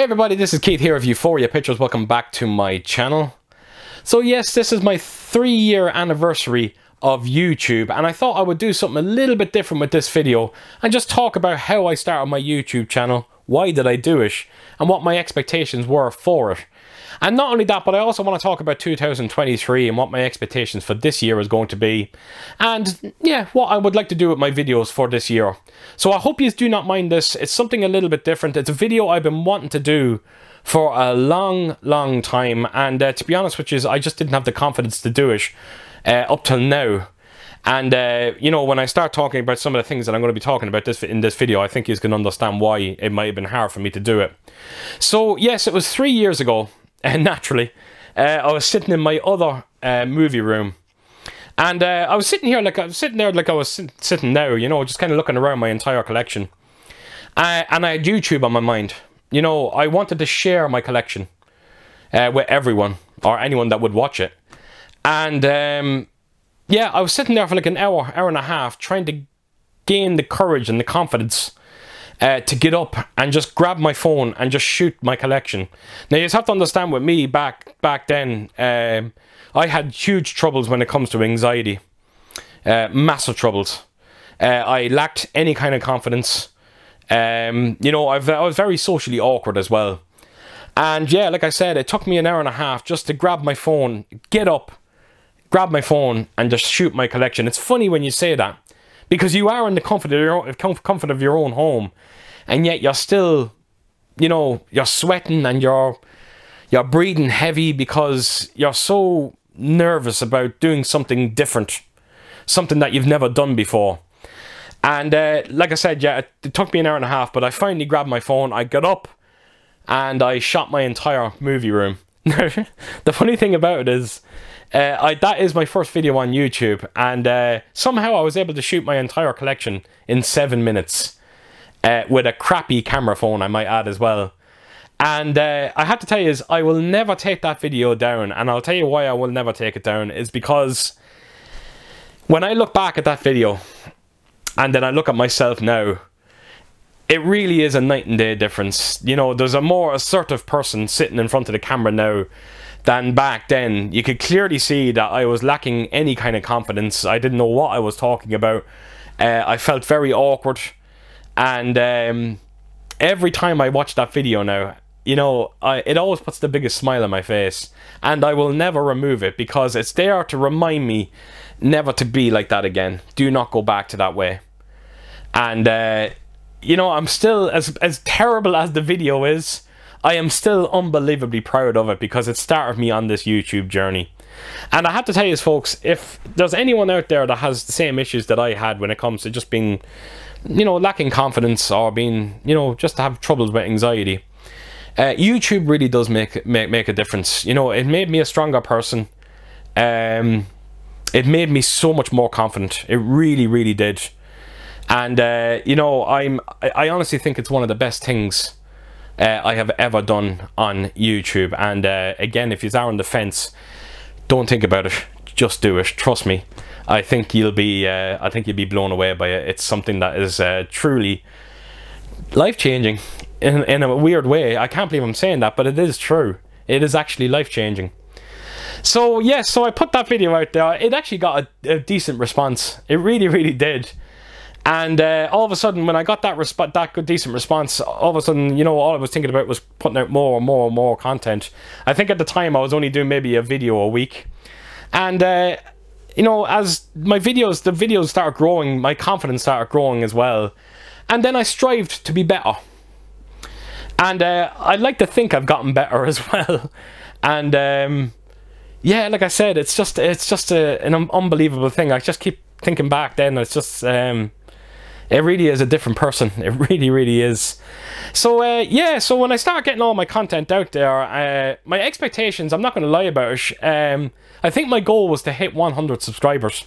Hey everybody, this is Keith here of Euphoria Pictures. Welcome back to my channel. So yes, this is my 3-year anniversary of YouTube, and I thought I would do something a little bit different with this video and just talk about how I started my YouTube channel, why did I do it, and what my expectations were for it. And not only that, but I also want to talk about 2023 and what my expectations for this year is going to be. And yeah, what I would like to do with my videos for this year. So I hope you do not mind this. It's something a little bit different. It's a video I've been wanting to do for a long time. And to be honest with you, I just didn't have the confidence to do it up till now. And, you know, when I start talking about some of the things that I'm going to be talking about in this video, I think you can understand why it might have been hard for me to do it. So, yes, it was 3 years ago. And naturally, I was sitting in my other movie room, and I was sitting here like I was sitting now, you know, just kind of looking around my entire collection. And I had YouTube on my mind. You know, I wanted to share my collection with everyone or anyone that would watch it. And yeah, I was sitting there for like an hour and a half, trying to gain the courage and the confidence to get up and just grab my phone and just shoot my collection. Now you just have to understand with me back then, I had huge troubles when it comes to anxiety, massive troubles. I lacked any kind of confidence. You know, I was very socially awkward as well. And yeah, like I said, it took me an hour and a half just to grab my phone, get up, grab my phone and just shoot my collection. It's funny when you say that, because you are in the comfort of your own home, and yet you're still, you know, you're sweating and you're breathing heavy because you're so nervous about doing something different, something that you've never done before. And like I said, yeah, it took me an hour and a half, but I finally grabbed my phone, I got up, and I shot my entire movie room. The funny thing about it is, that is my first video on YouTube, and somehow I was able to shoot my entire collection in 7 minutes with a crappy camera phone, I might add as well. And I have to tell you is, I will never take that video down, and I'll tell you why I will never take it down, is because when I look back at that video and then I look at myself now, it really is a night and day difference. You know, there's a more assertive person sitting in front of the camera now than back then. You could clearly see that I was lacking any kind of confidence. I didn't know what I was talking about. I felt very awkward. And every time I watch that video now, you know, it always puts the biggest smile on my face. And I will never remove it, because it's there to remind me never to be like that again. Do not go back to that way. And, you know, I'm still, as terrible as the video is, I am still unbelievably proud of it, because it started me on this YouTube journey. And I have to tell you, folks, if there's anyone out there that has the same issues that I had when it comes to just being, you know, lacking confidence, or being, you know, just to have troubles with anxiety, YouTube really does make a difference. You know, it made me a stronger person. It made me so much more confident. It really did. And you know, I honestly think it's one of the best things I have ever done on YouTube. And again, if you are on the fence, don't think about it, just do it. Trust me, I think you'll be blown away by it. It's something that is truly life-changing in a weird way. I can't believe I'm saying that, but it is true. It is actually life-changing. So yes, so I put that video out there. It actually got a decent response. It really did. And all of a sudden, when I got that good decent response, all of a sudden, you know, all I was thinking about was putting out more and more content. I think at the time I was only doing maybe a video a week. And you know, as the videos started growing, my confidence started growing as well. And then I strived to be better. And I'd like to think I've gotten better as well. And yeah, like I said, it's just an unbelievable thing. I just keep thinking back then, it's just it really is a different person. It really is. So yeah, so when I start getting all my content out there, my expectations, I'm not going to lie about it, I think my goal was to hit 100 subscribers.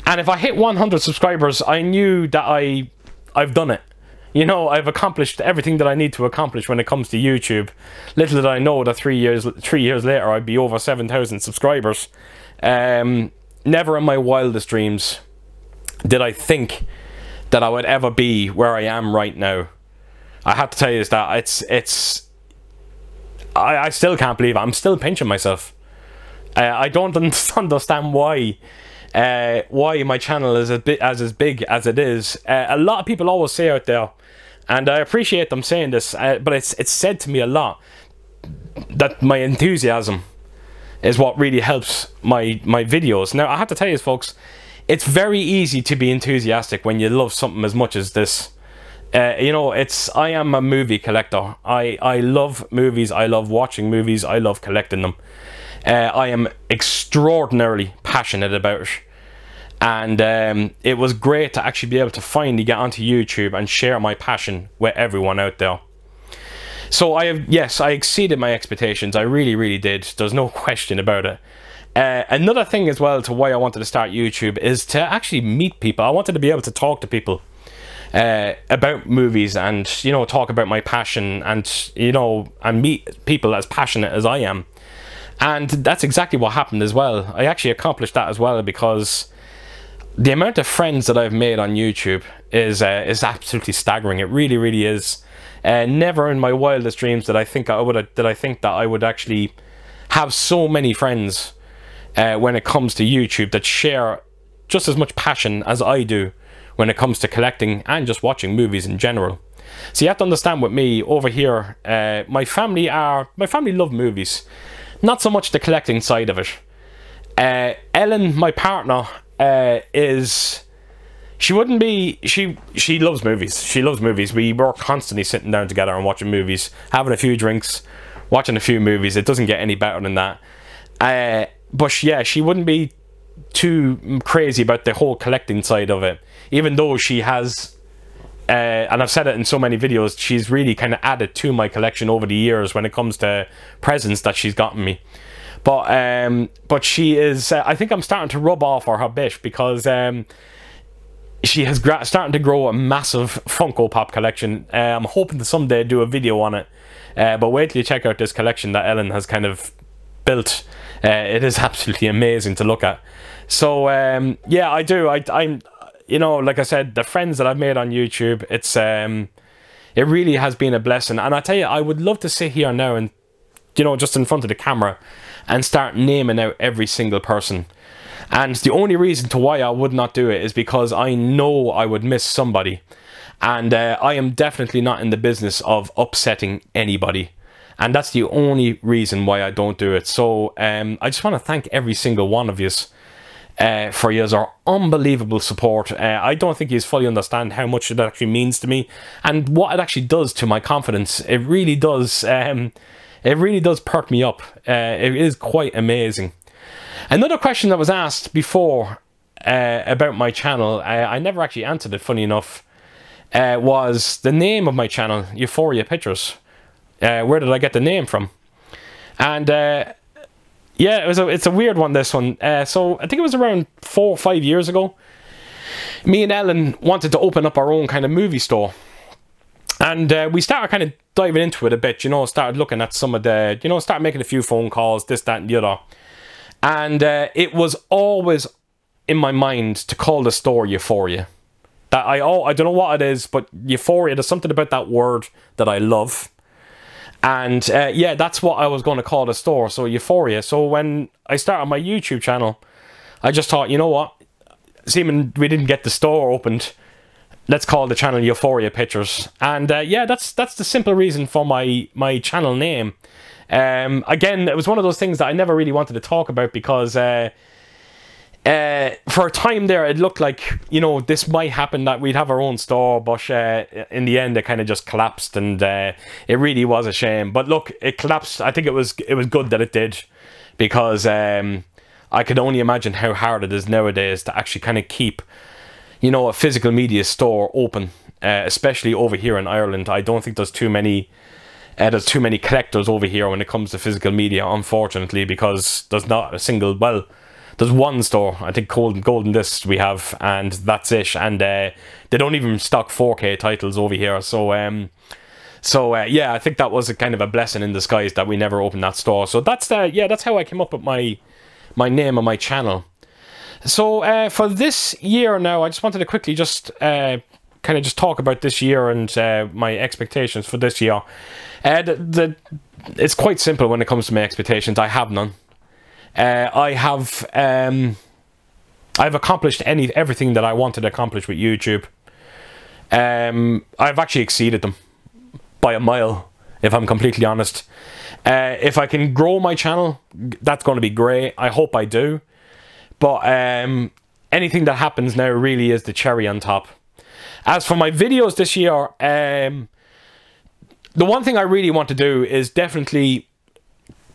And if I hit 100 subscribers, I knew that I've done it. You know, I've accomplished everything that I need to accomplish when it comes to YouTube. Little did I know that 3 years later I'd be over 7,000 subscribers. Never in my wildest dreams did I think that I would ever be where I am right now. I have to tell you is that I still can't believe it. I'm still pinching myself. I don't understand why my channel is as big as it is. A lot of people always say out there, and I appreciate them saying this, but it's said to me a lot that my enthusiasm is what really helps my videos. Now, I have to tell you, folks, it's very easy to be enthusiastic when you love something as much as this. You know, I am a movie collector. I love movies. I love watching movies. I love collecting them. I am extraordinarily passionate about it. And it was great to actually be able to finally get onto YouTube and share my passion with everyone out there. So yes, I exceeded my expectations. I really, really did. There's no question about it. Another thing as well to why I wanted to start YouTube is to actually meet people. I wanted to be able to talk to people about movies, and you know, talk about my passion, and you know, and meet people as passionate as I am. And that's exactly what happened as well. I actually accomplished that as well, because the amount of friends that I've made on YouTube is absolutely staggering. It really, really is. Never in my wildest dreams did I think that I would actually have so many friends when it comes to YouTube that share just as much passion as I do when it comes to collecting and just watching movies in general. So you have to understand with me over here, my family love movies, not so much the collecting side of it. Ellen, my partner, she loves movies. She loves movies. We were constantly sitting down together and watching movies, having a few drinks, watching a few movies. It doesn't get any better than that. But yeah, she wouldn't be too crazy about the whole collecting side of it, even though she has, and I've said it in so many videos, she's really kind of added to my collection over the years when it comes to presents that she's gotten me. But she is, I think I'm starting to rub off her a bit, because she has starting to grow a massive Funko Pop collection. I'm hoping to someday do a video on it, but wait till you check out this collection that Ellen has kind of built. It is absolutely amazing to look at. So yeah, I'm you know, like I said, the friends that I've made on YouTube, it really has been a blessing. And I tell you, I would love to sit here now and, you know, just in front of the camera and start naming out every single person. And the only reason to why I would not do it is because I know I would miss somebody. And I am definitely not in the business of upsetting anybody. And that's the only reason why I don't do it. So I just want to thank every single one of you for your unbelievable support. I don't think you fully understand how much it actually means to me and what it actually does to my confidence. It really does. It really does perk me up. It is quite amazing. Another question that was asked before about my channel, I never actually answered it, funny enough, was the name of my channel, Euphoria Pictures. Where did I get the name from? And yeah, it's a weird one, this one. So I think it was around 4 or 5 years ago. Me and Ellen wanted to open up our own kind of movie store. And we started kind of diving into it a bit, you know, started looking at some of the, you know, started making a few phone calls, this, that, and the other. And it was always in my mind to call the store Euphoria. That I don't know what it is, but Euphoria, there's something about that word that I love. And yeah, that's what I was going to call the store, so Euphoria. So when I started my YouTube channel, I just thought, you know what, seeming we didn't get the store opened, let's call the channel Euphoria Pictures. And yeah, that's the simple reason for my channel name. Again, it was one of those things that I never really wanted to talk about, because for a time there it looked like, you know, this might happen, that we'd have our own store, but in the end it kind of just collapsed, and it really was a shame. But look, it collapsed. I think it was good that it did, because I could only imagine how hard it is nowadays to actually kind of keep, you know, a physical media store open, especially over here in Ireland. I don't think there's too many collectors over here when it comes to physical media, unfortunately, because there's not a single, well, there's one store, I think, Golden Disc we have, and that's it. And they don't even stock 4K titles over here. So yeah, I think that was a kind of a blessing in disguise that we never opened that store. So that's yeah, that's how I came up with my name on my channel. So for this year now, I just wanted to quickly just kind of just talk about this year and my expectations for this year. It's quite simple when it comes to my expectations. I have none. I've accomplished everything that I wanted to accomplish with YouTube. I've actually exceeded them by a mile, if I'm completely honest. If I can grow my channel, that's going to be great. I hope I do. But anything that happens now really is the cherry on top. As for my videos this year, the one thing I really want to do is definitely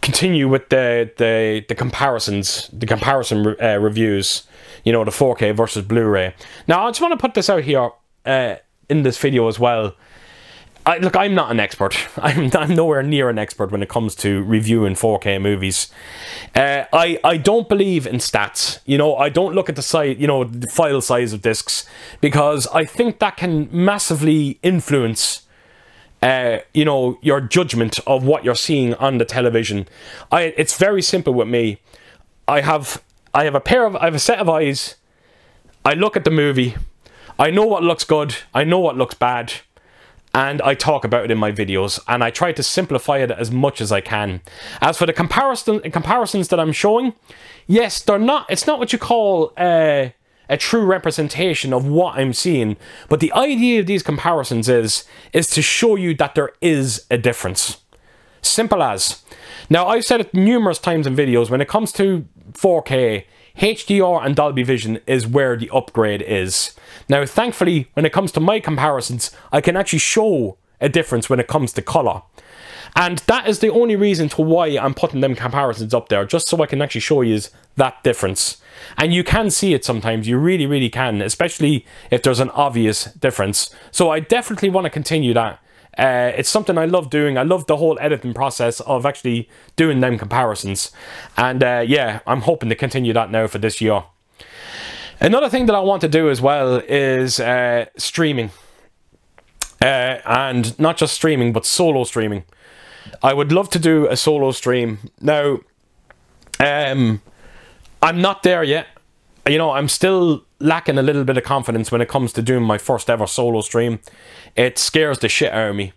continue with the comparisons, the comparison reviews. You know, the 4K versus Blu-ray. Now, I just want to put this out here in this video as well. Look, I'm not an expert. I'm nowhere near an expert when it comes to reviewing 4K movies. I don't believe in stats. You know, I don't look at the size, you know, the file size of discs, because I think that can massively influence, you know, your judgment of what you're seeing on the television. It's very simple with me. I have a set of eyes. I look at the movie. I know what looks good. I know what looks bad. And I talk about it in my videos, and I try to simplify it as much as I can. As for the comparisons that I'm showing, yes, it's not what you call a true representation of what I'm seeing, but the idea of these comparisons is to show you that there is a difference. Simple as. Now, I've said it numerous times in videos, when it comes to 4K, HDR and Dolby Vision is where the upgrade is. Now, thankfully, when it comes to my comparisons, I can actually show a difference when it comes to colour. And that is the only reason to why I'm putting them comparisons up there, just so I can actually show you that difference. And you can see it sometimes, you really, really can, especially if there's an obvious difference. So I definitely want to continue that. It's something I love doing. I love the whole editing process of actually doing them comparisons. And yeah, I'm hoping to continue that now for this year. Another thing that I want to do as well is streaming. And not just streaming, but solo streaming. I would love to do a solo stream. Now, I'm not there yet. You know, I'm still lacking a little bit of confidence when it comes to doing my first ever solo stream. It scares the shit out of me.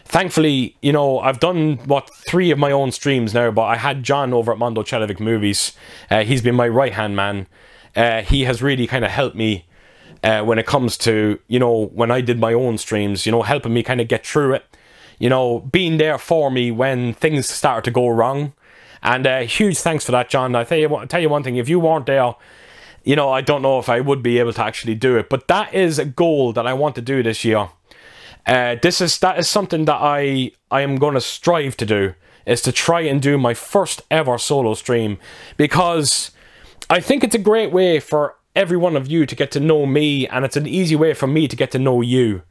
Thankfully, you know, I've done, 3 of my own streams now, but I had John over at Mondo Celovic Movies. He's been my right-hand man. He has really kind of helped me when it comes to, you know, when I did my own streams, you know, helping me kind of get through it. You know, being there for me when things started to go wrong. And huge thanks for that, John. I tell you one thing, if you weren't there, you know, I don't know if I would be able to actually do it. But that is a goal that I want to do this year. That is something that I am going to strive to do, is to try and do my first ever solo stream, because I think it's a great way for every one of you to get to know me, and it's an easy way for me to get to know you.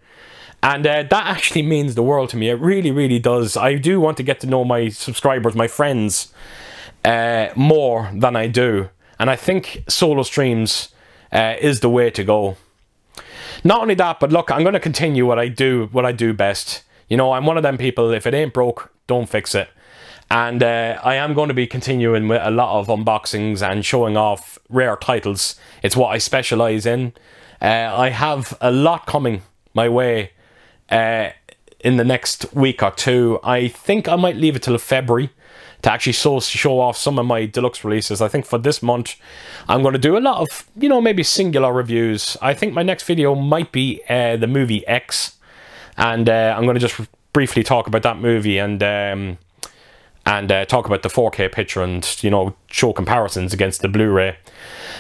And that actually means the world to me. It really, really does. I do want to get to know my subscribers, my friends, more than I do. And I think solo streams is the way to go. Not only that, but look, I'm going to continue what I do best. You know, I'm one of them people, if it ain't broke, don't fix it. And I am going to be continuing with a lot of unboxings and showing off rare titles. It's what I specialise in. I have a lot coming my way in the next week or two. I think I might leave it till February to actually show off some of my deluxe releases. I think for this month, I'm going to do a lot of, you know, maybe singular reviews. I think my next video might be the movie X. And I'm going to just briefly talk about that movie and talk about the 4K picture and, you know, show comparisons against the Blu-ray.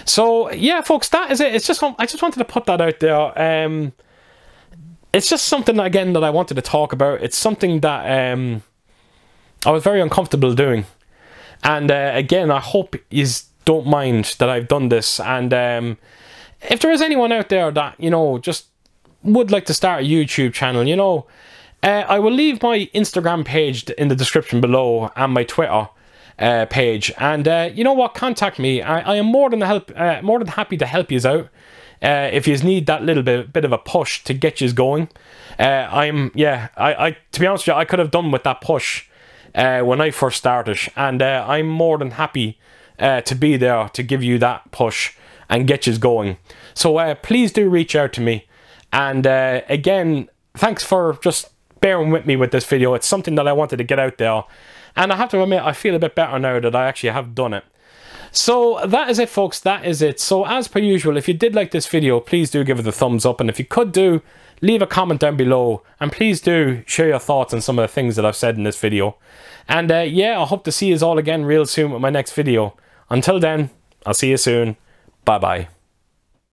So, yeah, folks, that is it. It's just, I just wanted to put that out there. It's just something, again, that I wanted to talk about. It's something that I was very uncomfortable doing. And again, I hope you don't mind that I've done this. And if there is anyone out there that, you know, just would like to start a YouTube channel, you know, I will leave my Instagram page in the description below and my Twitter page. And you know what? Contact me. I am more than happy to help you out. If you need that little bit of a push to get you going. To be honest with you, I could have done with that push when I first started, and I'm more than happy to be there to give you that push and get you going. So please do reach out to me, And again, thanks for just bearing with me with this video. It's something that I wanted to get out there. And I have to admit, I feel a bit better now that I actually have done it. So that is it, folks. That is it. So as per usual, if you did like this video, please do give it a thumbs up. And if you could do, leave a comment down below. And please do share your thoughts on some of the things that I've said in this video. And yeah, I hope to see you all again real soon with my next video. Until then, I'll see you soon. Bye-bye.